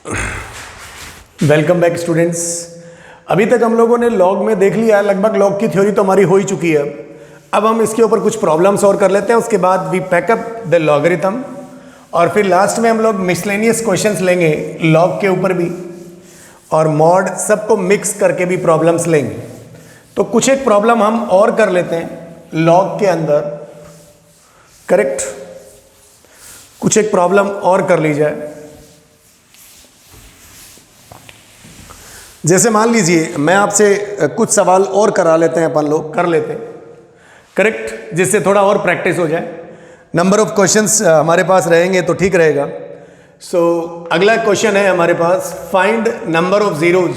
Welcome back students. अभी तक हम लोगों ने लॉग में देख लिया, लगभग लॉग की थ्योरी तो हमारी हो ही चुकी है। अब हम इसके ऊपर कुछ प्रॉब्लम्स और कर लेते हैं, उसके बाद वी पैकअप द लॉगरिथम और फिर लास्ट में हम लोग मिसलेनियस क्वेश्चंस लेंगे लॉग के ऊपर भी और मॉड, सबको मिक्स करके भी प्रॉब्लम्स लेंगे। तो कुछ एक प्रॉब्लम हम और कर लेते हैं लॉग के अंदर, करेक्ट। कुछ एक प्रॉब्लम और कर ली जाए। जैसे मान लीजिए मैं आपसे कुछ सवाल और करा लेते हैं, अपन लोग कर लेते हैं, करेक्ट, जिससे थोड़ा और प्रैक्टिस हो जाए। नंबर ऑफ क्वेश्चंस हमारे पास रहेंगे तो ठीक रहेगा। सो अगला क्वेश्चन है हमारे पास, find number of zeros,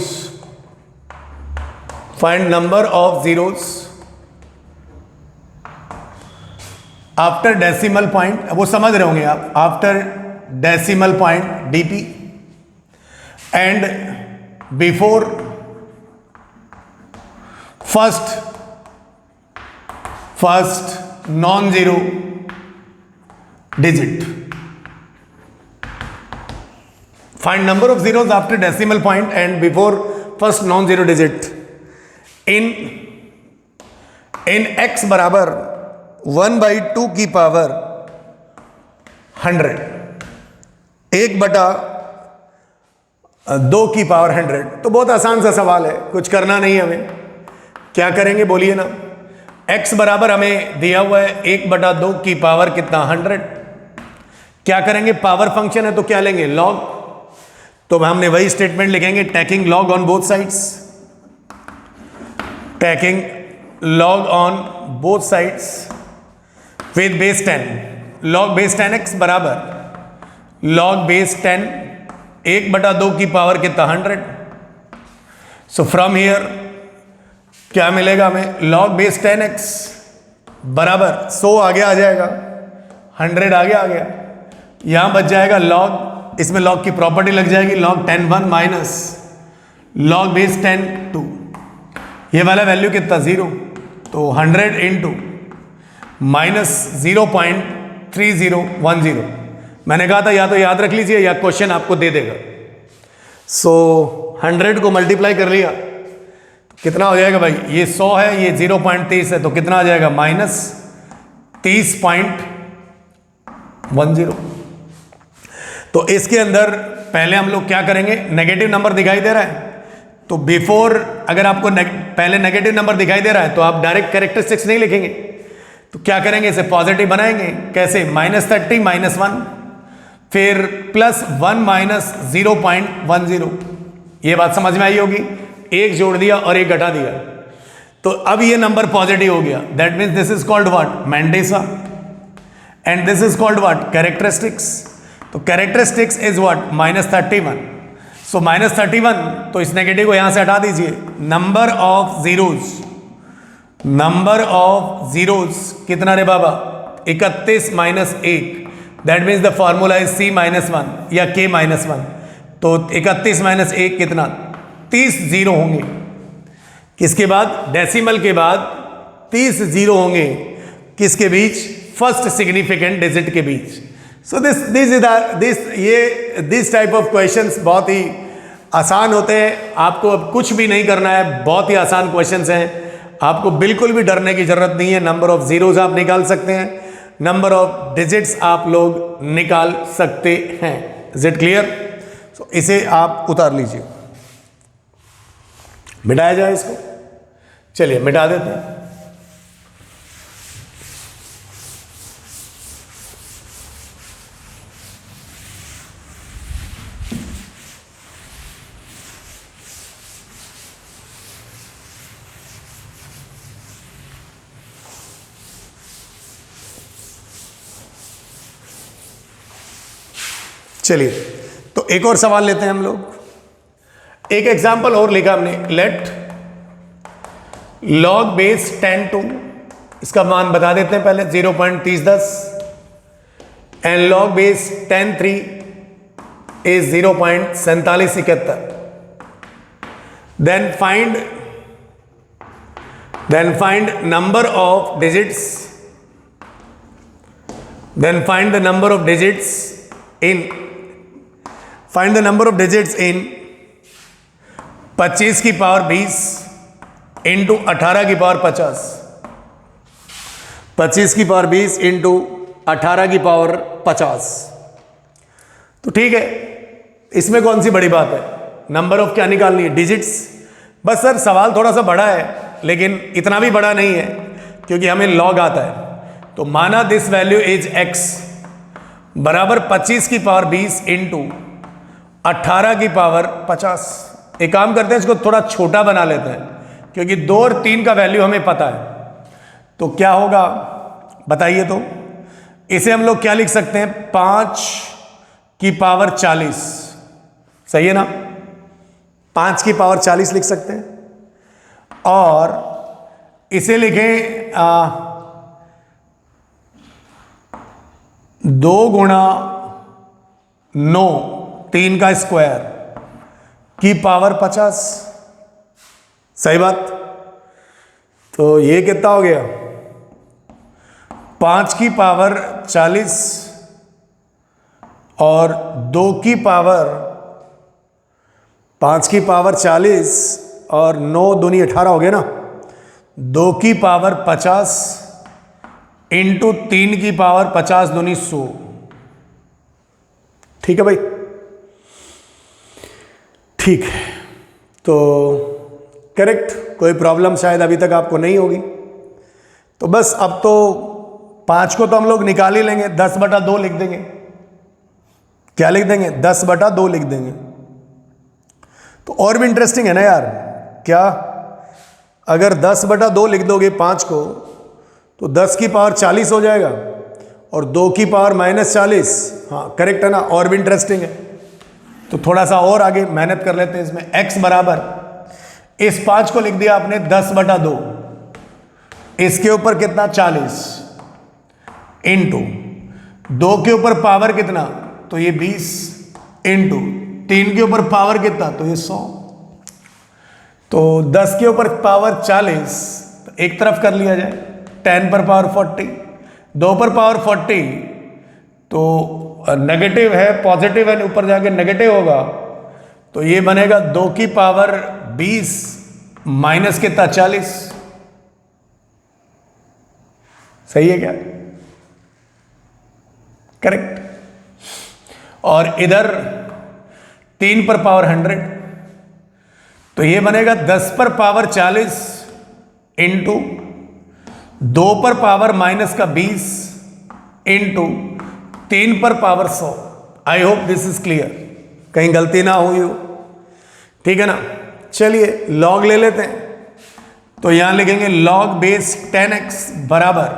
find number of zeros after decimal point. वो समझ रहे होंगे आप, after decimal point DP and before first non zero digit. Find number of zeros after decimal point and before first non zero digit in x बराबर 1/2 की power 100, 1/2 की power 100। तो बहुत आसान सा सवाल है, कुछ करना नहीं है हमें। क्या करेंगे बोलिए ना। x बराबर हमें दिया हुआ है 1/2 की पावर कितना 100। क्या करेंगे, पावर फंक्शन है तो क्या लेंगे, लॉग। तो हमने वही स्टेटमेंट लिखेंगे, taking log on both sides, taking log on both sides with base 10, log base 10x बराबर लॉग बेस 10, 1/2 की पावर कितना 100। सो फ्रॉम हियर क्या मिलेगा हमें, लॉग बेस 10x बराबर 100 आगे आ जाएगा, 100 आगे आ गया, यहां बच जाएगा लॉग, इसमें लॉग की प्रॉपर्टी लग जाएगी, लॉग 10 1 माइनस लॉग बेस 10 2, ये वाला वैल्यू कितना 0। तो 100 इंटू माइनस 0.3010। मैंने कहा था या तो याद रख लीजिए या क्वेश्चन आपको दे देगा। सो 100 को मल्टीप्लाई कर लिया तो कितना हो जाएगा भाई, ये 100 है, ये 0.30 है, तो कितना आ जाएगा माइनस 30.10। तो इसके अंदर पहले हम लोग क्या करेंगे, नेगेटिव नंबर दिखाई दे रहा है तो बिफोर, अगर आपको पहले नेगेटिव नंबर दिखाई दे रहा है तो आप डायरेक्ट कैरेक्टरिस्टिक्स नहीं लिखेंगे, तो क्या करेंगे, इसे पॉजिटिव बनाएंगे। कैसे, -30 -1 फिर +1 माइनस 0.10। ये बात समझ में आई होगी, एक जोड़ दिया और एक घटा दिया, तो अब ये नंबर पॉजिटिव हो गया। That means this is called what, mantissa, and this is called what, characteristics. तो कैरेक्टरिस्टिक्स इज व्हाट, -31। सो -31, तो इस नेगेटिव को यहां से हटा दीजिए। नंबर ऑफ जीरोज कितना रे बाबा, 31 minus 1। That means the formula is C-1 या K-1। तो 31 माइनस 1 कितना, 30 जीरो होंगे। किसके बाद, डेसिमल के बाद 30 जीरो होंगे, किसके बीच, फर्स्ट सिग्निफिकेंट डिजिट के बीच। So this type of questions बहुत ही आसान होते हैं। आपको अब कुछ भी नहीं करना है, बहुत ही आसान क्वेश्चंस हैं, आपको बिल्कुल भी डरने की जरूरत नहीं है। नंबर ऑफ जीरोज आप निकाल सकते हैं, नंबर ऑफ डिजिट्स आप लोग निकाल सकते हैं। Is it clear. सो इसे आप उतार लीजिए, मिटाया जाए इसको, चलिए मिटा देते हैं। चलिए तो एक और सवाल लेते हैं हम लोग। एक एग्जाम्पल और लिखा हमने, लेट लॉग बेस 10 2, इसका मान बता देते हैं पहले, 0.3010, and log base 10 3 is 0.4771। Then find number of digits, then find the number of digits in find the number of digits in 25 की पावर 20 इंटू 18 की पावर 50। 25 की पावर 20 इंटू 18 की पावर 50। तो ठीक है, इसमें कौन सी बड़ी बात है, नंबर ऑफ क्या निकालनी है, डिजिट्स। बस सर सवाल थोड़ा सा बड़ा है, लेकिन इतना भी बड़ा नहीं है क्योंकि हमें लॉग आता है। तो माना दिस वैल्यू इज x बराबर 25 की पावर 20 इंटू 18 की पावर 50। एक काम करते हैं, इसको थोड़ा छोटा बना लेते हैं क्योंकि 2 और 3 का वैल्यू हमें पता है। तो क्या होगा बताइए। तो इसे हम लोग क्या लिख सकते हैं, 5 की पावर 40, सही है ना, 5 की पावर 40 लिख सकते हैं। और इसे लिखें 2 गुणा 9, 3 का स्क्वायर की पावर 50, सही बात। तो ये कितना हो गया, 5 की पावर 40 और 2 की पावर 5 की पावर 40 और 9 दूनी 18 हो गया ना, 2 की पावर 50 इंटू 3 की पावर 50 दूनी 100। ठीक है भाई, ठीक है। तो करेक्ट, कोई प्रॉब्लम शायद अभी तक आपको नहीं होगी। तो बस अब तो 5 को तो हम लोग निकाल ही लेंगे, 10/2 लिख देंगे। क्या लिख देंगे, 10/2 लिख देंगे। तो और भी इंटरेस्टिंग है ना यार, क्या अगर 10/2 लिख दोगे 5 को तो 10 की पावर 40 हो जाएगा और 2 की पावर -40। हाँ करेक्ट है ना, और भी इंटरेस्टिंग है। तो थोड़ा सा और आगे मेहनत कर लेते हैं इसमें। x बराबर, इस 5 को लिख दिया आपने 10/2, इसके ऊपर कितना 40 इंटू 2 के ऊपर पावर कितना, तो ये 20 इंटू 3 के ऊपर पावर कितना, तो ये 100। तो 10 के ऊपर पावर 40 तो एक तरफ कर लिया जाए, 10 पर पावर 40, 2 पर पावर 40 तो नेगेटिव है, पॉजिटिव है, ऊपर जाके नेगेटिव होगा। तो ये बनेगा 2 की पावर 20 माइनस कितना 40। सही है क्या, करेक्ट। और इधर 3 पर पावर 100 तो ये बनेगा 10 पर पावर 40 इंटू 2 पर पावर माइनस का 20 इंटू 3 पर power 100। I hope this is clear, कहीं गलती ना हुई हो, ठीक है ना। चलिए लॉग ले लेते हैं। तो यहां लिखेंगे लॉग बेस 10x बराबर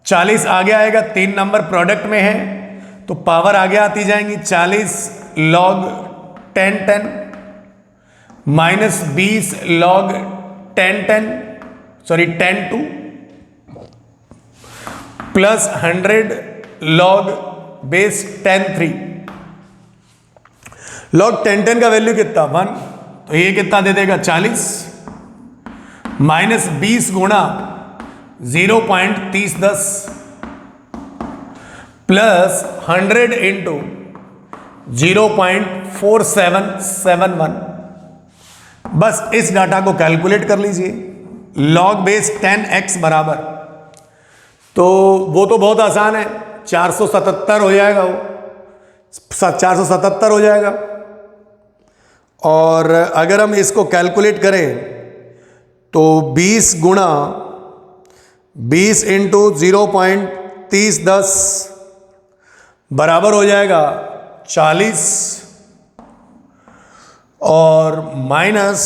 40 आगे आएगा, 3 नंबर प्रोडक्ट में है तो पावर आगे आती जाएंगी, 40 log 10 minus 20 log 10 2 plus 100 log base 3। Log 10 का वैल्यू कितना 1, तो ये कितना दे देगा 40 माइनस 20 गुणा 0.3010 प्लस 100 इंटू 0.4771। बस इस डाटा को कैलकुलेट कर लीजिए। लॉग बेस 10x बराबर, तो वो तो बहुत आसान है, 477 हो जाएगा, वो 477 हो जाएगा। और अगर हम इसको कैलकुलेट करें तो 20 गुणा 20 इंटू 0.3010 बराबर हो जाएगा 40 और माइनस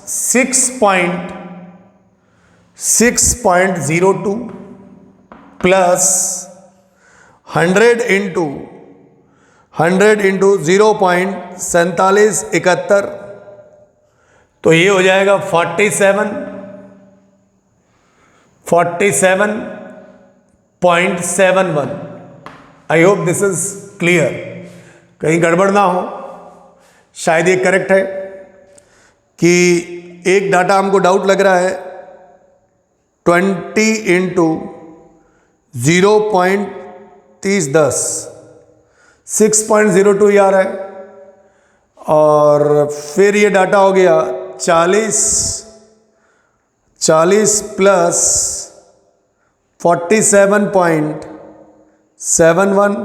6.02 प्लस 100 इंटू 0.4771, तो ये हो जाएगा 47.71। I hope this is clear, कहीं गड़बड़ ना हो। शायद ये करेक्ट है कि एक डाटा हमको डाउट लग रहा है, 20 इंटू 0.3010 6.02 आ रहा है, और फिर ये डाटा हो गया 40 प्लस 47.71,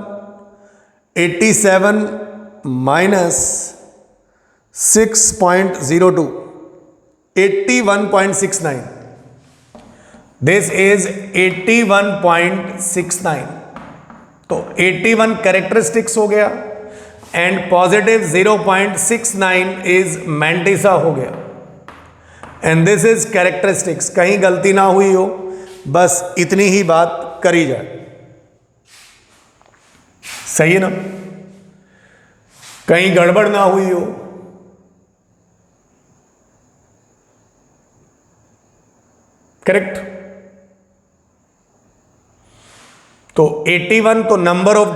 87 माइनस 6.02, 81.69. This is 81.69. तो 81 कैरेक्टरिस्टिक्स हो गया एंड पॉजिटिव 0.69 इज मैंटिसा हो गया एंड दिस इज कैरेक्टरिस्टिक्स. कहीं गलती ना हुई हो, बस इतनी ही बात करी जाए. सही है ना? कहीं गड़बड़ ना हुई हो. करेक्ट. तो 81 तो नंबर ऑफ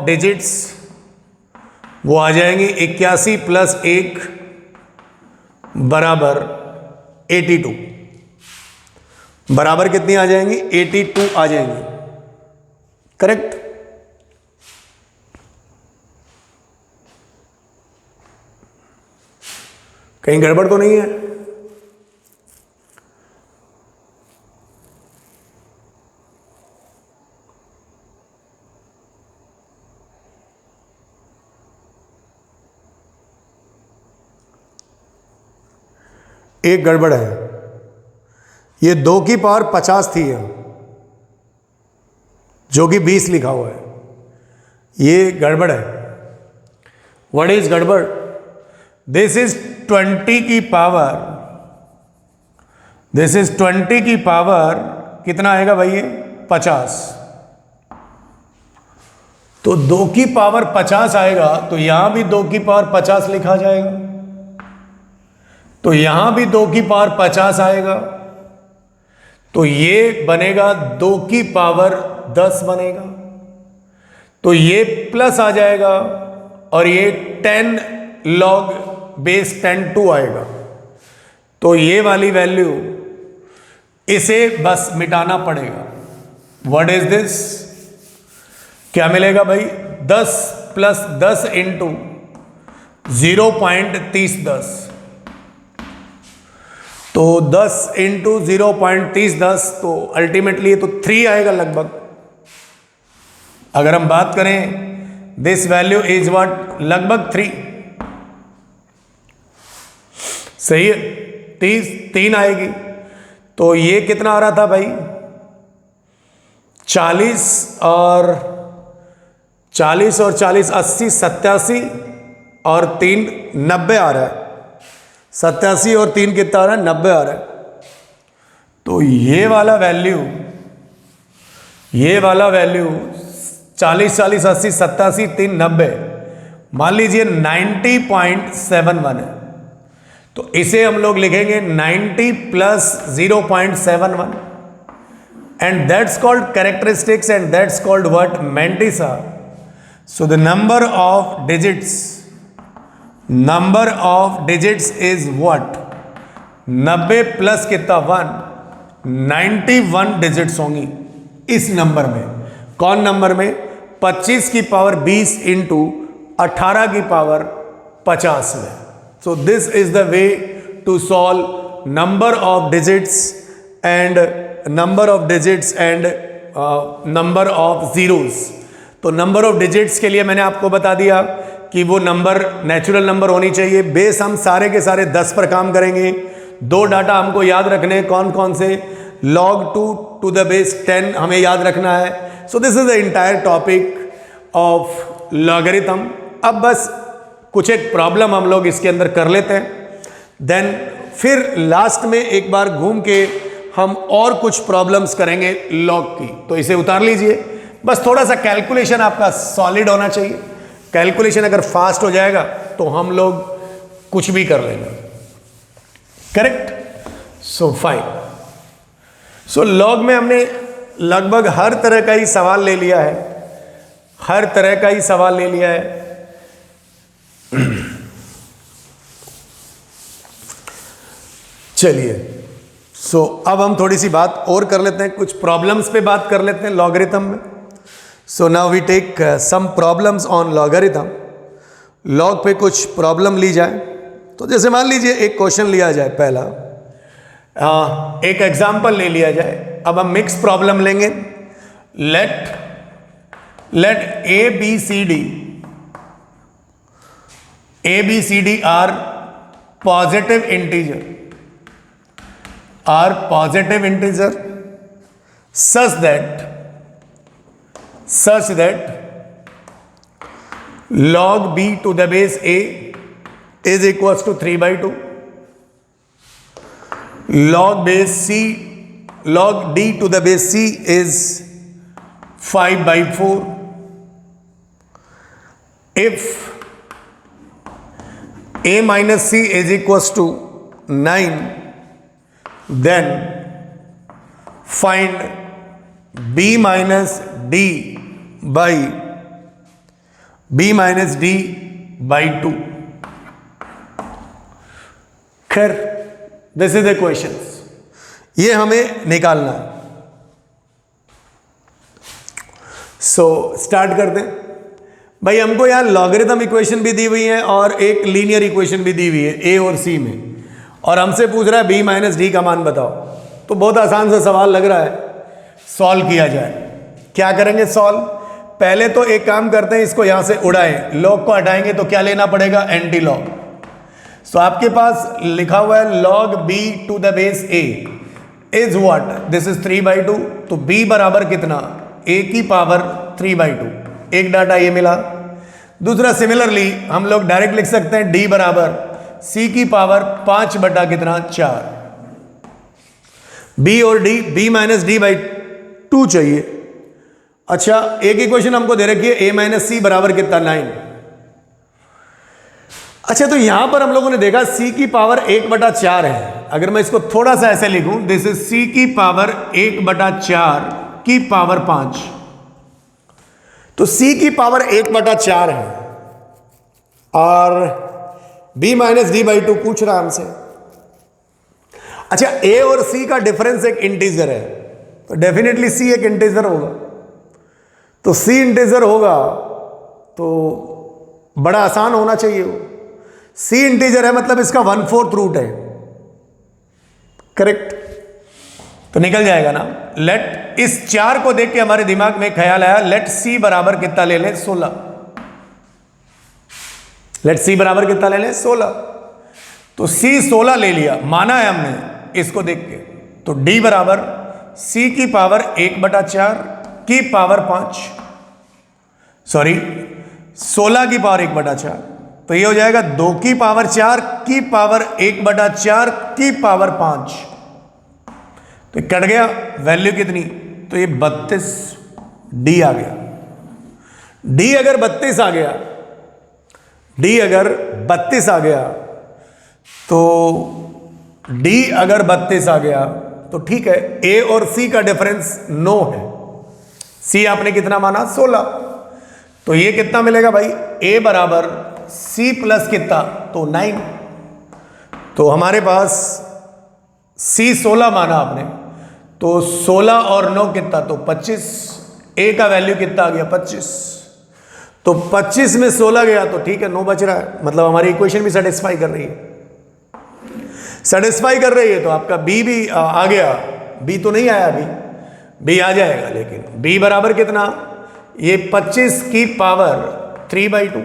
डिजिट्स वो आ जाएंगे 81 प्लस 1 बराबर 82. बराबर कितनी आ जाएंगी? 82 आ जाएंगी. करेक्ट. कहीं गड़बड़ तो नहीं है? एक गड़बड़ है. ये 2 की पावर 50 थी है, जो कि 20 लिखा हुआ है. ये गड़बड़ है. व्हाट इज गड़बड़? दिस इज 20 की पावर. दिस इज 20 की पावर कितना आएगा भाई? ये 50. तो 2 की पावर 50 आएगा, तो यहां भी 2 की पावर 50 लिखा जाएगा. तो यहां भी 2 की पावर 50 आएगा. तो ये बनेगा 2 की पावर 10 बनेगा. तो ये प्लस आ जाएगा और ये 10 log बेस 10 आएगा. तो ये वाली वैल्यू इसे बस मिटाना पड़ेगा. What is this? क्या मिलेगा भाई? 10 प्लस 10 इंटू 0.3010. तो 10 इंटू 0.3010 तो अल्टीमेटली तो 3 आएगा लगभग. अगर हम बात करें दिस वैल्यू इज व्हाट? लगभग 3. सही है. 3 आएगी. तो ये कितना आ रहा था भाई? 40 और 40 80 87 और 3 90 आ रहा है. 87 और 3 कितना आ रहा है? 90 आ रहा है. तो ये वाला वैल्यू 40 80 87 3 90 मान लीजिए 90.71 है. तो इसे हम लोग लिखेंगे 90 plus 0.71 and that's called characteristics and that's called what? Mantissa. So the number of digits is what? 90 plus कितना? 1. 91 डिजिट्स होंगी इस नंबर में. कौन नंबर में? 25 की पावर 20 इंटू 18 की पावर 50 में. So this is the way to solve number of digits and number of zeros. तो नंबर ऑफ डिजिट्स के लिए मैंने आपको बता दिया कि वो नंबर नेचुरल नंबर होनी चाहिए. बेस हम सारे के सारे 10 पर काम करेंगे. 2 डाटा हमको याद रखने. कौन कौन से? log 2 to the base 10 हमें याद रखना है. सो this is the entire topic of logarithm. अब बस कुछ एक प्रॉब्लम हम लोग इसके अंदर कर लेते हैं, देन फिर लास्ट में एक बार घूम के हम और कुछ प्रॉब्लम्स करेंगे लॉग की. तो इसे उतार लीजिए. बस थोड़ा सा कैलकुलेशन आपका सॉलिड होना चाहिए. कैलकुलेशन अगर फास्ट हो जाएगा तो हम लोग कुछ भी कर लेंगे. Correct. So fine. So log में हमने लगभग हर तरह का ही सवाल ले लिया है. चलिए. सो अब हम थोड़ी सी बात और कर लेते हैं. कुछ प्रॉब्लम्स पे बात कर लेते हैं लॉगरिथम में. So now we take some problems on logarithm. Log पे कुछ प्रॉब्लम ली जाए, तो जैसे मान लीजिए एक क्वेश्चन लिया जाए, पहला एक एग्जाम्पल ले लिया जाए। अब हम मिक्स प्रॉब्लम लेंगे। Let a b c d are positive integer such that log b to the base a is equals to 3/2, log d to the base c is 5/4. If a minus c is equals to 9, then find b minus d by 2. खैर, this is the question, ये हमें निकालना है। So start करते हैं। भाई हमको यहाँ लॉगरिथम इक्वेशन भी दी हुई है और एक लीनियर इक्वेशन भी दी हुई है ए और सी में, और हमसे पूछ रहा है बी माइनस डी का मान बताओ। तो बहुत आसान सा सवाल लग रहा है, सॉल्व किया जाए। क्या करेंगे सॉल्व? पहले तो एक काम करते हैं, इसको यहां से उड़ाएं, लॉग को हटाएंगे तो क्या लेना पड़ेगा? Anti log. सो आपके पास लिखा हुआ है log b to the base a is what? This is 3/2। तो b बराबर कितना? a की पावर 3/2। एक डाटा ये मिला। दूसरा, सिमिलरली हम लोग डायरेक्ट लिख सकते हैं d बराबर c की पावर 5 बटा कितना? 4। b और d, b minus D by 2 चाहिए। अच्छा, एक इक्वेशन हमको दे रखी है a माइनस सी बराबर कितना? 9। अच्छा, तो यहां पर हम लोगों ने देखा c की पावर 1/4 है। अगर मैं इसको थोड़ा सा ऐसे लिखूं, दिस इज c की पावर 1/4 की पावर 5। तो c की पावर 1/4 है और b माइनस डी बाई 2 पूछ रहा हमसे। अच्छा, a और c का डिफरेंस एक इंटीजर है, तो डेफिनेटली c एक इंटीजर होगा। तो c इंटीजर होगा तो बड़ा आसान होना चाहिए वो। c इंटीजर है मतलब इसका 1/4 रूट है, करेक्ट? तो निकल जाएगा ना। लेट, इस 4 को देख के हमारे दिमाग में ख्याल आया, लेट c बराबर कितना ले लें? 16। लेट c बराबर कितना ले लें? 16। तो c 16 ले लिया, माना है हमने इसको देख के। तो d बराबर c की पावर 1/4 की पावर 5, सॉरी 16 की पावर 1/4। तो ये हो जाएगा 2 की पावर 4 की पावर 1/4 की पावर 5। तो कट गया, वैल्यू कितनी? तो ये 32 डी आ गया। डी अगर 32 आ गया, डी अगर 32 आ गया, तो डी अगर 32 आ गया तो ठीक है, ए और सी का डिफरेंस 9 है। सी आपने कितना माना? 16। तो ये कितना मिलेगा भाई? ए बराबर सी प्लस कितना? तो 9। तो हमारे पास सी 16 माना आपने, तो 16 और 9 कितना? तो 25। ए का वैल्यू कितना आ गया? 25। तो 25 में 16 गया तो ठीक है, 9 बच रहा है। मतलब हमारी इक्वेशन भी सेटिस्फाई कर रही है, सेटिस्फाई कर रही है। तो आपका बी भी आ गया। बी तो नहीं आया अभी, बी आ जाएगा, लेकिन बी बराबर कितना? ये 25 की पावर 3/2।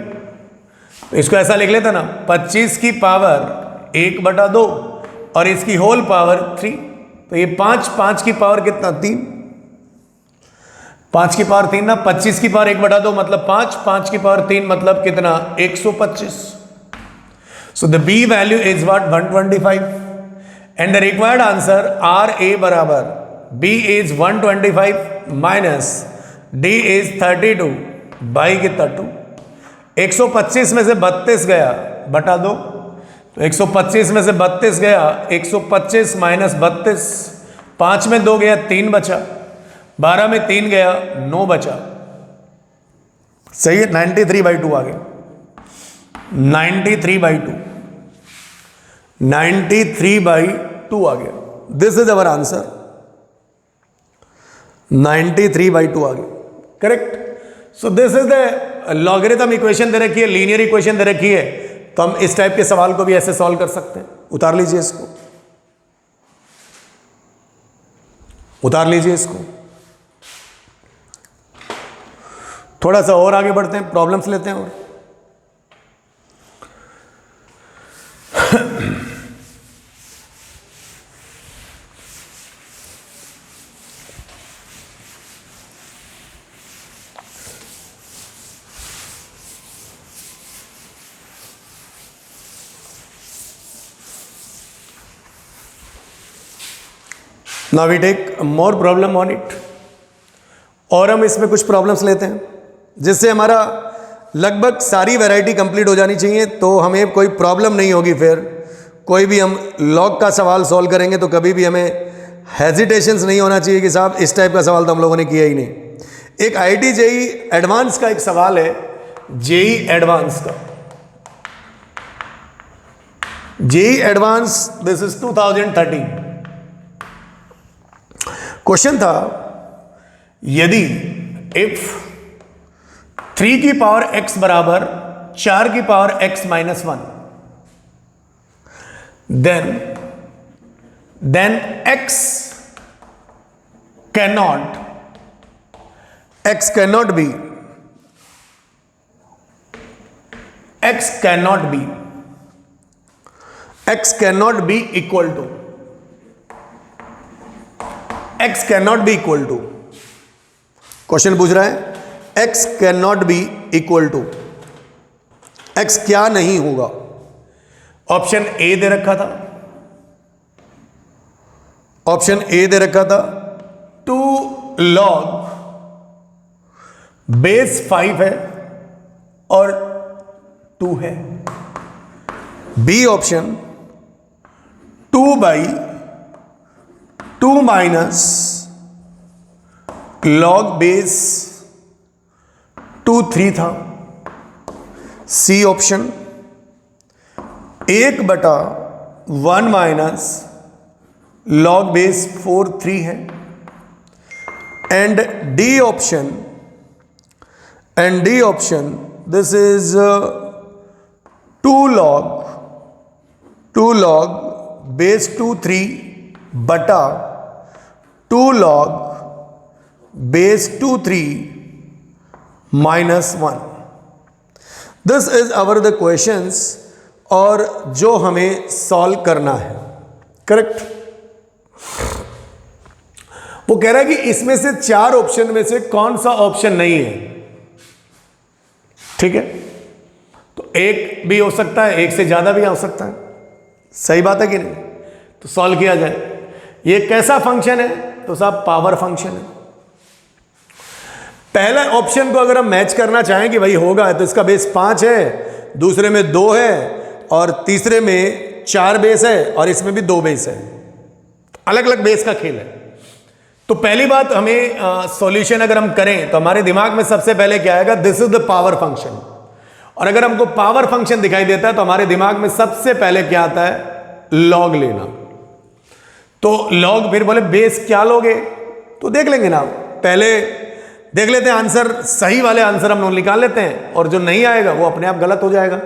तो इसको ऐसा लिख लेता ना, 25 की पावर 1/2 और इसकी होल पावर 3। तो ये 5 की पावर कितना? 3। 5 की पावर 3 ना, 25 की पावर 1/2 मतलब 5 की पावर 3 मतलब कितना? 125। So the B value is what? 125, and the required answer RA बराबर B is 125 minus D is 32 by कितना? 2। 125 में से 32 गया बटा 2, तो 125 में से 32 गया, 125 माइनस 32, 5 में 2 गया, 3 बचा, 12 में 3 गया, 9 बचा। सही है, 93/2 आ गया। 93/2 93/2 आ गया। This is our answer. 93/2 आ गया, correct. So this is the logarithm equation दे रखी है, लीनियर इक्वेशन दे रखी है, तो हम इस टाइप के सवाल को भी ऐसे सॉल्व कर सकते हैं। उतार लीजिए इसको, उतार लीजिए इसको। थोड़ा सा और आगे बढ़ते हैं, प्रॉब्लम्स लेते हैं और now we take more problem on it. और हम इसमें कुछ प्रॉब्लम्स लेते हैं जिससे हमारा लगभग सारी वैरायटी कंप्लीट हो जानी चाहिए, तो हमें कोई प्रॉब्लम नहीं होगी। फिर कोई भी हम लॉग का सवाल सॉल्व करेंगे तो कभी भी हमें हेजिटेशंस नहीं होना चाहिए कि साहब इस टाइप का सवाल तो हम लोगों ने किया ही नहीं। एक IIT JEE एडवांस का एक सवाल है, JEE एडवांस का, JEE advance, this is 2013। Question था, यदि इफ 3 की पावर x बराबर 4 की power x minus 1, then x cannot be equal to, x cannot be equal to, question पूछ रहा है x cannot be equal to, x क्या नहीं होगा। ऑप्शन ए दे रखा था, ऑप्शन ए दे रखा था 2 log बेस 5 है और 2 है। B option 2/2 minus log base 2 3 था। C option 1/1 minus log base 4 3 है। And d option this is 2 log base 2 3 बटा 2 log base 2 3 minus 1। This is our the questions, और जो हमें सॉल्व करना है। करेक्ट। वो कह रहा है कि इसमें से 4 ऑप्शन में से कौन सा ऑप्शन नहीं है। ठीक है, तो एक भी हो सकता है, एक से ज्यादा भी हो सकता है। सही बात है कि नहीं? तो सॉल्व किया जाए। ये कैसा फंक्शन है? तो साहब पावर फंक्शन है। पहला ऑप्शन को अगर हम मैच करना चाहें कि भाई होगा, तो इसका बेस 5 है, दूसरे में 2 है, और तीसरे में 4 बेस है, और इसमें भी 2 बेस है। अलग अलग बेस का खेल है। तो पहली बात, हमें सॉल्यूशन अगर हम करें तो हमारे दिमाग में सबसे पहले क्या आएगा? This is the power function. और अगर हमको पावर फंक्शन दिखाई देता है तो हमारे दिमाग में सबसे पहले क्या आता है? लॉग लेना। तो लॉग, फिर बोले बेस क्या लोगे? तो देख लेंगे ना, पहले देख लेते हैं आंसर, सही वाले आंसर हम लोग निकाल लेते हैं, और जो नहीं आएगा वो अपने आप गलत हो जाएगा।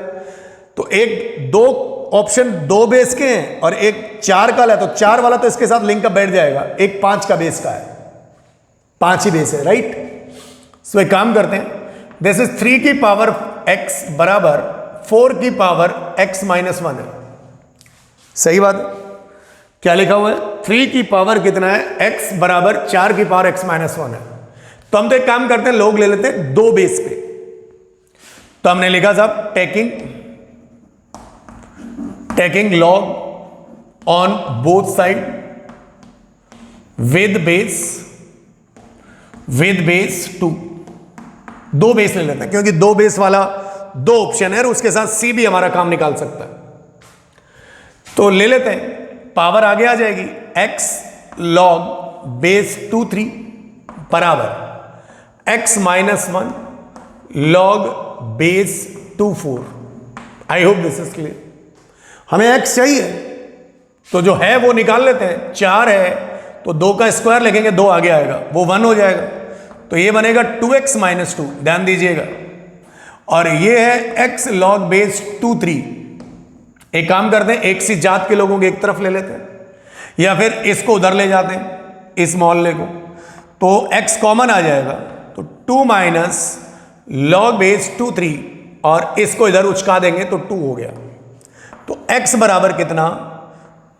तो एक 2 ऑप्शन 2 बेस के हैं और एक 4 का है, तो 4 वाला तो इसके साथ लिंक अप बैठ जाएगा। एक 5 का बेस का है, 5 ही बेस है, राइट। सो एक काम करते हैं, दिस इज 3 की पावर x बराबर 4 की पावर x माइनस 1 है। सही बात है। क्या लिखा हुआ है? 3 की पावर कितना है? x बराबर 4 की पावर x माइनस 1 है। तो हम तो एक काम करते हैं, लोग ले लेते हैं 2 बेस पे। तो हमने लिखा साहब taking log on both side with base 2। 2 base ले लेते हैं, क्योंकि 2 बेस वाला 2 ऑप्शन है और उसके साथ सी भी हमारा काम निकाल सकता है। तो ले लेते हैं, पावर आगे आ जाएगी, x लॉग बेस 2 3 बराबर x minus 1 log base 2 4। I hope this is clear. हमें x चाहिए, तो जो है वो निकाल लेते हैं। 4 है तो 2 का स्क्वायर लिखेंगे, 2 आगे आएगा, वो 1 हो जाएगा। तो ये बनेगा 2x माइनस 2, ध्यान दीजिएगा, और ये है x log बेस 2 3। एक काम करते हैं, एक सी जात के लोगों को एक तरफ ले लेते हैं, या फिर इसको उधर ले जाते हैं, इस मोहल्ले को, तो x कॉमन आ जाएगा, तो 2 माइनस log बेस 2 3, और इसको इधर उचका देंगे तो 2 हो गया। तो x बराबर कितना,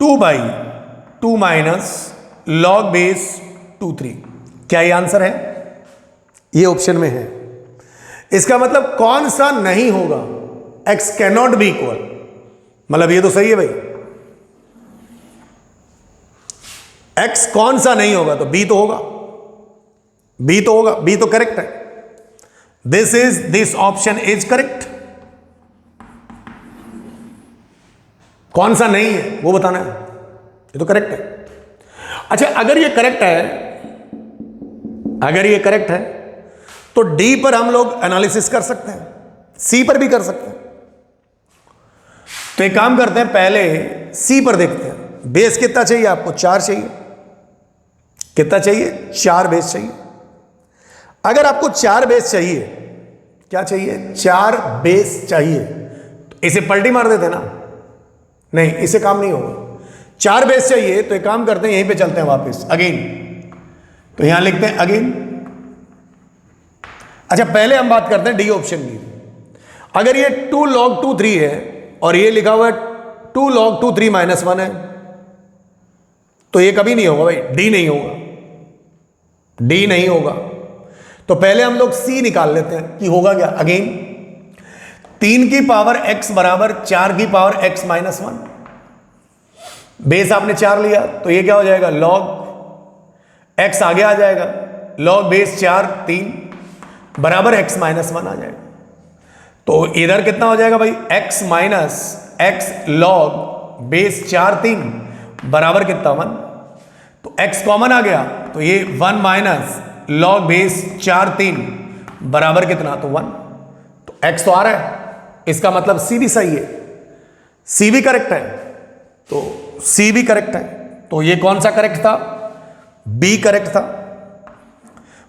2/2 माइनस log बेस 2 3। क्या ये आंसर है? ये ऑप्शन में है। इसका मतलब कौन सा नहीं होगा? x कैनॉट बी इक्वल, मतलब ये तो सही है भाई, x कौन सा नहीं होगा? तो b तो होगा, b तो होगा, b तो करेक्ट है। This option is correct. कौन सा नहीं है वो बताना है, ये तो करेक्ट है। अच्छा, अगर ये करेक्ट है, अगर ये करेक्ट है तो डी पर हम लोग एनालिसिस कर सकते हैं, सी पर भी कर सकते हैं। तो एक काम करते हैं, पहले सी पर देखते हैं। बेस कितना चाहिए आपको? 4 चाहिए। कितना चाहिए? 4 बेस चाहिए। अगर आपको 4 बेस चाहिए, क्या चाहिए? 4 बेस चाहिए, तो इसे पलटी मार देते ना, नहीं इसे काम नहीं होगा। 4 बेस चाहिए तो एक काम करते हैं, यहीं पे चलते हैं वापस अगेन, तो यहां लिखते हैं अगेन। अच्छा, पहले हम बात करते हैं डी ऑप्शन की। अगर ये 2 log 2 3 है और ये लिखा हुआ है 2 log 2 3 माइनस 1 है, तो ये कभी नहीं होगा भाई, डी नहीं होगा, डी नहीं होगा। तो पहले हम लोग सी निकाल लेते हैं कि होगा क्या। अगेन 3 की पावर x बराबर 4 की पावर x माइनस 1। बेस आपने 4 लिया तो ये क्या हो जाएगा? log x आगे आ जाएगा, log बेस 4 3 बराबर x माइनस 1 आ जाएगा। तो इधर कितना हो जाएगा भाई? x minus x log base 4 3 बराबर कितना? 1। तो x कॉमन आ गया, तो ये 1 माइनस log बेस 4 3 बराबर कितना? तो 1। तो x तो आ रहा है, इसका मतलब c भी सही है, c भी करेक्ट है, तो c भी करेक्ट है। तो ये कौन सा करेक्ट था? b करेक्ट था।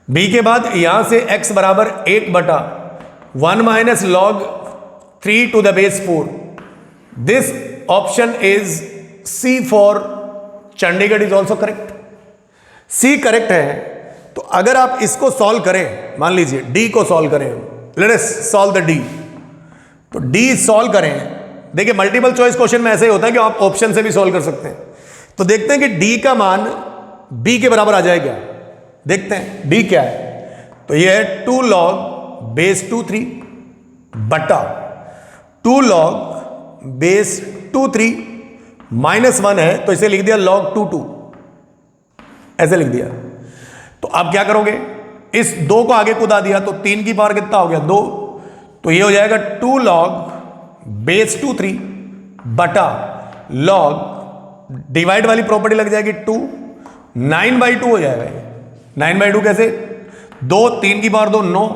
b के बाद यहां से x बराबर 1/1 minus log 3 to the base 4। This option is c for Chandigarh is also correct. c correct है। तो अगर आप इसको सॉल्व करें, मान लीजिए d को सॉल्व करें, let us solve the d, तो d सॉल्व करें। देखिए मल्टीपल चॉइस क्वेश्चन में ऐसे ही होता है कि आप ऑप्शन से भी सॉल्व कर सकते हैं। तो देखते हैं कि d का मान b के बराबर आ जाए क्या। देखते हैं d क्या है। तो ये है 2 log बेस 2 3 बटा 2 log बेस 2 3 माइनस 1 है, तो इसे लिख दिया log 2 2, ऐसे लिख दिया। तो अब क्या करोगे? इस 2 को आगे कुदा दिया, तो 3 की पावर कितना हो गया? 2। तो ये हो जाएगा 2 log बेस 2 3 बटा log, डिवाइड वाली प्रॉपर्टी लग जाएगी 2, 9/2 हो जाएगा। ये 9/2 कैसे? 2 3 की पावर 2 9,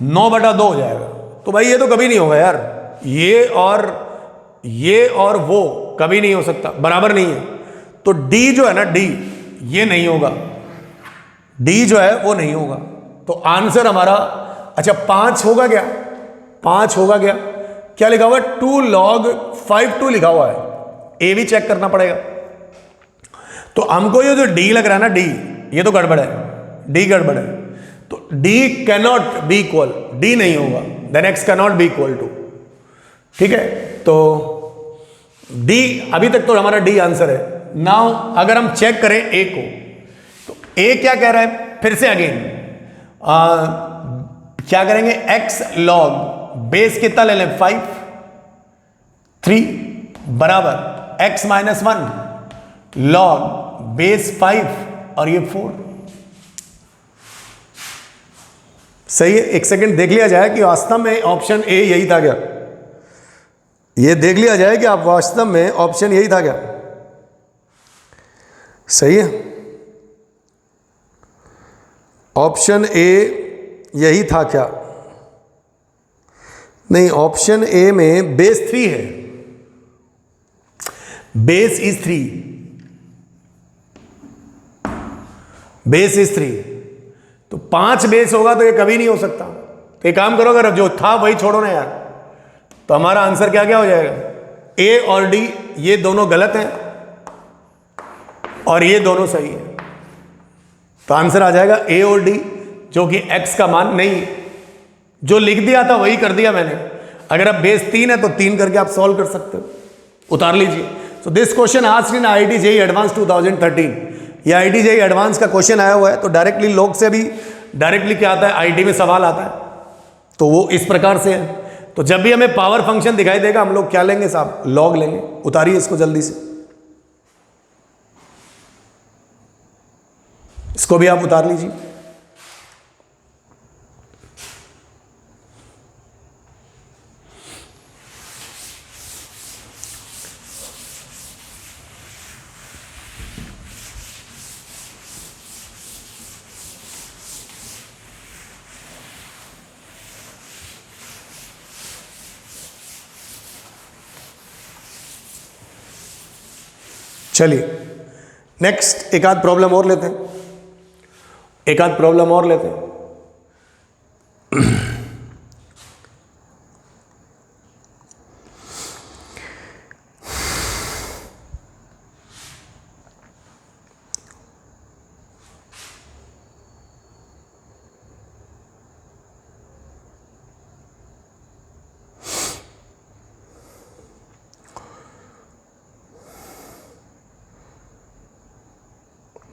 9/2 हो जाएगा। तो भाई ये तो कभी नहीं होगा यार, ये और वो कभी नहीं हो सकता, बराबर नहीं है। तो d जो है ना, d ये नहीं होगा, d जो है वो नहीं होगा। तो आंसर हमारा, अच्छा 5 होगा क्या? 5 होगा क्या? क्या लिखा हुआ है? 2 log 5 2 लिखा हुआ है, ए भी चेक करना पड़ेगा। तो हमको ये जो d लग रहा है ना, d ये तो गड़बड़ है, d गड़बड़ है। तो d cannot be equal, d नहीं होगा, then x cannot be equal to, ठीक है। तो d अभी तक तो हमारा d आंसर है। नाउ अगर हम चेक करें a को, तो a क्या कह रहा है? फिर से अगेन क्या करेंगे? x log बेस कितना ले लें? 5 3 बराबर x माइनस 1 log बेस 5 और ये 4। सही है। एक सेकंड देख लिया जाए कि वास्तव में ऑप्शन ए यही था क्या। ये देख लिया जाए कि आप वास्तव में ऑप्शन यही था क्या। सही है, ऑप्शन ए यही था क्या? नहीं, ऑप्शन ए में बेस 3 है, बेस इज 3, बेस इज 3। तो 5 बेस होगा तो ये कभी नहीं हो सकता। तो एक काम करो, अगर जो था वही छोड़ो ना यार, तो हमारा आंसर क्या क्या हो जाएगा, ए और डी ये दोनों गलत हैं और ये दोनों सही है। तो आंसर आ जाएगा ए और डी, जो कि एक्स का मान नहीं, जो लिख दिया था वही कर दिया मैंने। अगर अब बेस 3 है तो 3 करके आप सॉल्व कर सकते हो, उतार लीजिए। So this question asked in IIT JEE advance 2013। ये IIT JEE एडवांस का क्वेश्चन आया हुआ है, तो डायरेक्टली लॉग से भी डायरेक्टली क्या आता है, आईटी में सवाल आता है, तो वो इस प्रकार से है। तो जब भी हमें पावर फंक्शन दिखाई देगा हम लोग क्या लेंगे साहब, लॉग लेंगे। उतारिए इसको जल्दी से, इसको भी आप उतार लीजिए। चलिए नेक्स्ट एक आध प्रॉब्लम और लेते हैं, एक आध प्रॉब्लम और लेते हैं।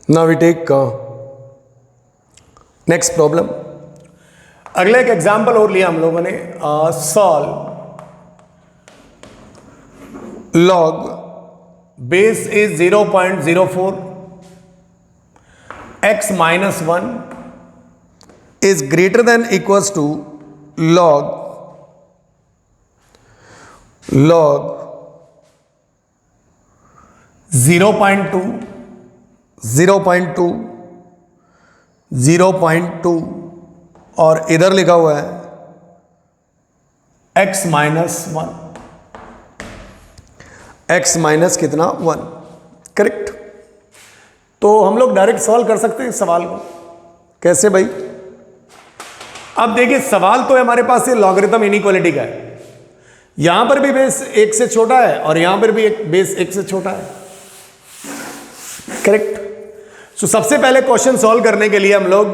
Now we take next problem। अगला एक एग्जाम्पल और लिया हम लोगों ने, solve log base is 0.04 x minus 1 is greater than equals to log 0.2 0.2 0.2 और इधर लिखा हुआ है x माइनस 1, x माइनस कितना 1, करेक्ट। तो हम लोग डायरेक्ट सॉल्व कर सकते हैं इस सवाल को। कैसे भाई, अब देखिए सवाल तो हमारे पास ये लॉगरिथम इनइक्वालिटी का है, यहां पर भी बेस 1 से छोटा है और यहां पर भी एक बेस 1 से छोटा है, करेक्ट। तो सबसे पहले क्वेश्चन सॉल्व करने के लिए हम लोग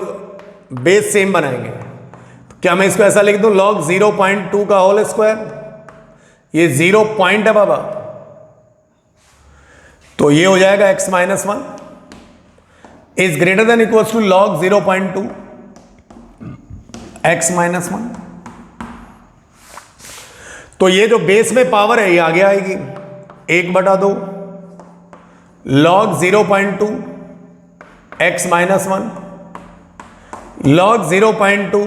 बेस सेम बनाएंगे। तो क्या मैं इसको ऐसा लिख दूं, लॉग 0.2 का होल स्क्वायर, ये 0 पॉइंट है बाबा, तो ये हो जाएगा x minus 1 is greater than equals to log 0.2 x minus 1। तो ये जो बेस में पावर है ये आगे आएगी 1/2 log 0.2 x minus 1 log 0.2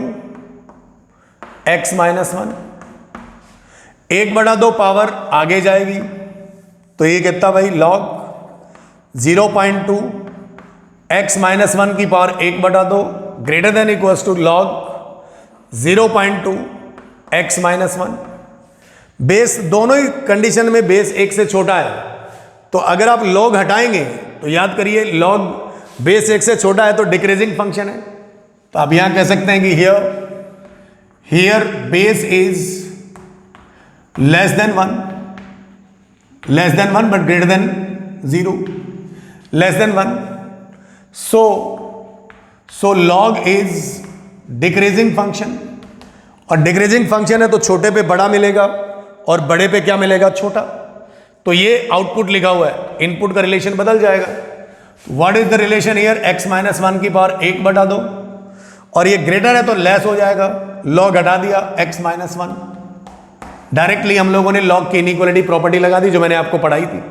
x minus 1, 1/2 power आगे जाएगी, तो ये कितना भाई, लॉग 0.2 x माइनस 1 की power 1/2 greater than equals to log 0.2 x minus 1। Base दोनों ही कंडीशन में बेस 1 से छोटा है, तो अगर आप लॉग हटाएंगे तो याद करिए लॉग बेस 1 से छोटा है तो डिक्रीजिंग फंक्शन है। तो आप यहां कह सकते हैं कि here base is less than 1 but greater than 0, less than 1, so log is decreasing function, और डिक्रीजिंग फंक्शन है तो छोटे पे बड़ा मिलेगा और बड़े पे क्या मिलेगा, छोटा। तो ये आउटपुट लिखा हुआ है, इनपुट का रिलेशन बदल जाएगा। What is the relation here, x minus 1 की पावर 1/2 और ये ग्रेटर है तो लेस हो जाएगा, लॉग हटा दिया x माइनस 1। डायरेक्टली हम लोगों ने लॉग की इनइक्वालिटी प्रॉपर्टी लगा दी जो मैंने आपको पढ़ाई थी।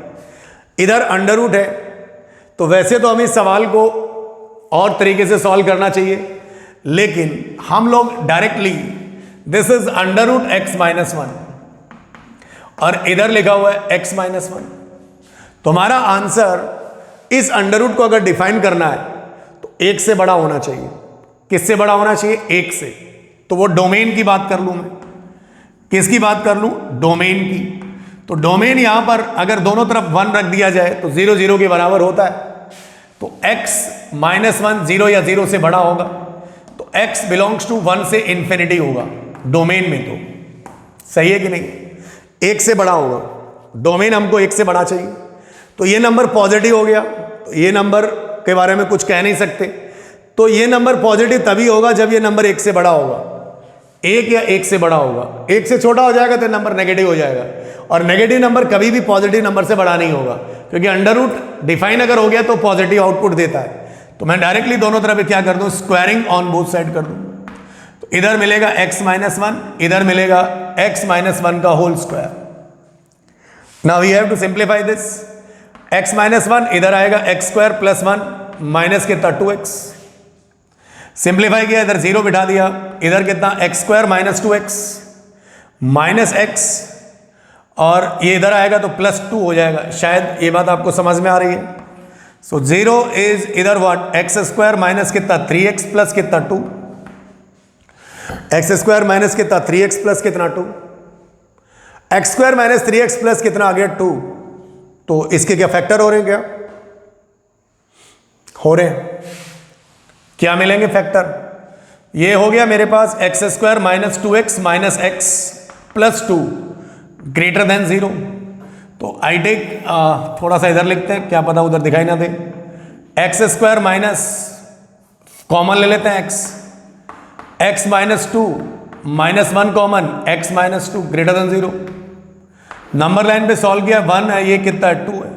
इधर अंडर रूट है, तो वैसे तो हम इस सवाल को और तरीके से सॉल्व करना चाहिए, लेकिन हम लोग directly this is under root x minus 1 और इधर लिखा हुआ है x माइनस 1। तो हमारा आंसर इस अंडर रूट को अगर डिफाइन करना है तो 1 से बड़ा होना चाहिए। किससे बड़ा होना चाहिए, 1 से। तो वो डोमेन की बात कर लूं मैं, किसकी बात कर लूं, डोमेन की। तो डोमेन यहां पर अगर दोनों तरफ 1 रख दिया जाए तो 0 0 के बराबर होता है, तो x माइनस 1 0 या 0 से बड़ा होगा। x बिलोंग्स टू 1 से इन्फिनिटी होगा डोमेन में, तो सही है कि नहीं, 1 से बड़ा होगा, डोमेन हमको 1 से बड़ा चाहिए। तो ये नंबर पॉजिटिव हो गया, तो ये नंबर के बारे में कुछ कह नहीं सकते, तो ये नंबर पॉजिटिव तभी होगा जब ये नंबर 1 से बड़ा होगा, 1 या 1 से बड़ा होगा। 1 से छोटा हो जाएगा तो नंबर नेगेटिव हो जाएगा, और नेगेटिव नंबर कभी भी पॉजिटिव नंबर से बड़ा नहीं होगा, क्योंकि अंडर रूट डिफाइन अगर हो गया तो पॉजिटिव आउटपुट देता है। तो मैं डायरेक्टली दोनों तरफ क्या कर दूं, स्क्वायरिंग ऑन बोथ साइड कर दूं, तो इधर मिलेगा x माइनस 1, इधर मिलेगा x माइनस 1 का whole square. Now we have to simplify this, x minus 1 इधर आएगा x स्क्वायर प्लस 1 माइनस कितना 2x, सिंप्लीफाई किया, इधर 0 बिठा दिया, इधर कितना x square minus 2x minus x, और ये इधर आएगा तो प्लस 2 हो जाएगा। शायद ये बात आपको समझ में आ रही है। सो 0 इज इधर व्हाट, एक्स स्क्वायर माइनस कितना 3x प्लस कितना 2, एक्स स्क्वायर माइनस कितना 3x प्लस कितना 2, x square minus 3x plus कितना आ गया 2। तो इसके क्या फैक्टर हो रहे हैं, क्या हो रहे हैं, क्या मिलेंगे फैक्टर, ये हो गया मेरे पास x square minus 2x minus x plus 2 greater than 0। तो आई टेक, थोड़ा सा इधर लिखते हैं, क्या पता उधर दिखाई ना दे, एक्स स्क्वायर माइनस कॉमन ले लेते हैं x minus 2 minus 1 common, x minus 2 greater than 0। Number line पे सॉल्व किया, 1 है, ये कितना है 2 है,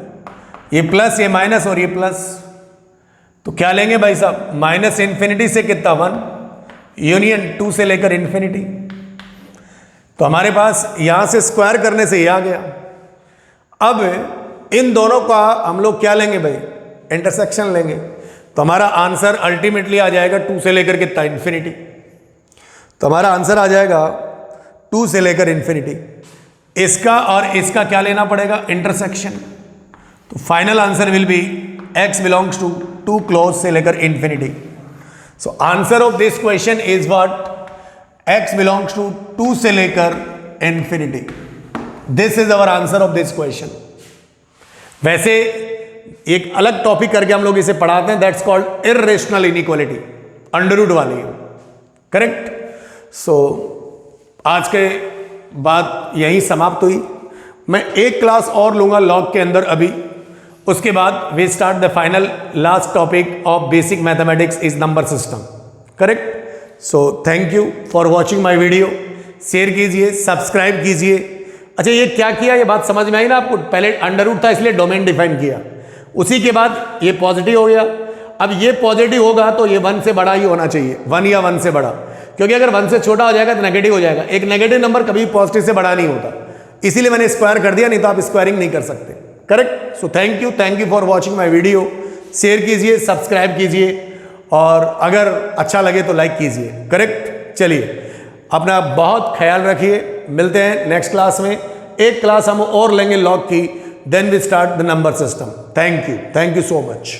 ये प्लस ये माइनस और ये प्लस, तो क्या लेंगे भाई साहब, माइनस इन्फिनिटी से कितना 1 यूनियन 2 से लेकर इन्फिनिटी। तो हमारे पास यहां से स्क्वायर करने से ये आ गया। अब इन दोनों का हम लोग क्या लेंगे भाई, इंटरसेक्शन लेंगे, तो हमारा आंसर अल्टीमेटली आ जाएगा 2 से लेकर कितना इन्फिनिटी। तो हमारा आंसर आ जाएगा 2 से लेकर इन्फिनिटी। इसका और इसका क्या लेना पड़ेगा, इंटरसेक्शन। तो final answer will be x belongs to 2 close से लेकर infinity. So answer of this question is what, x belongs to 2 से लेकर infinity. This is our answer of this question. वैसे एक अलग टॉपिक करके हम लोग इसे पढ़ाते हैं, that's called irrational inequality, under root वाली, करेक्ट। सो आज के बात यही समाप्त हुई। मैं एक क्लास और लूंगा लॉग के अंदर अभी, उसके बाद we start the final last topic of basic mathematics is number system, correct. So thank you for watching my video, share कीजिए, सब्सक्राइब कीजिए। अच्छा ये क्या किया, ये बात समझ में आई ना आपको, पहले अंडर रूट था इसलिए डोमेन डिफाइन किया, उसी के बाद ये पॉजिटिव हो गया। अब ये पॉजिटिव होगा तो ये 1 से बड़ा ही होना चाहिए, 1 या 1 से बड़ा, क्योंकि अगर 1 से छोटा हो जाएगा तो नेगेटिव हो जाएगा। एक नेगेटिव नंबर कभी पॉजिटिव से बड़ा नहीं होता, इसीलिए मैंने स्क्वायर कर दिया, नहीं तो आप स्क्वायरिंग नहीं कर सकते, correct. So thank you for watching my video. Share कीजिए, सब्सक्राइब कीजिए, और अगर अच्छा लगे तो लाइक कीजिए, करेक्ट। चलिए अपना बहुत ख्याल रखिए, मिलते हैं नेक्स्ट क्लास में। एक क्लास हम और लेंगे लॉग की, then we start the number system. Thank you so much.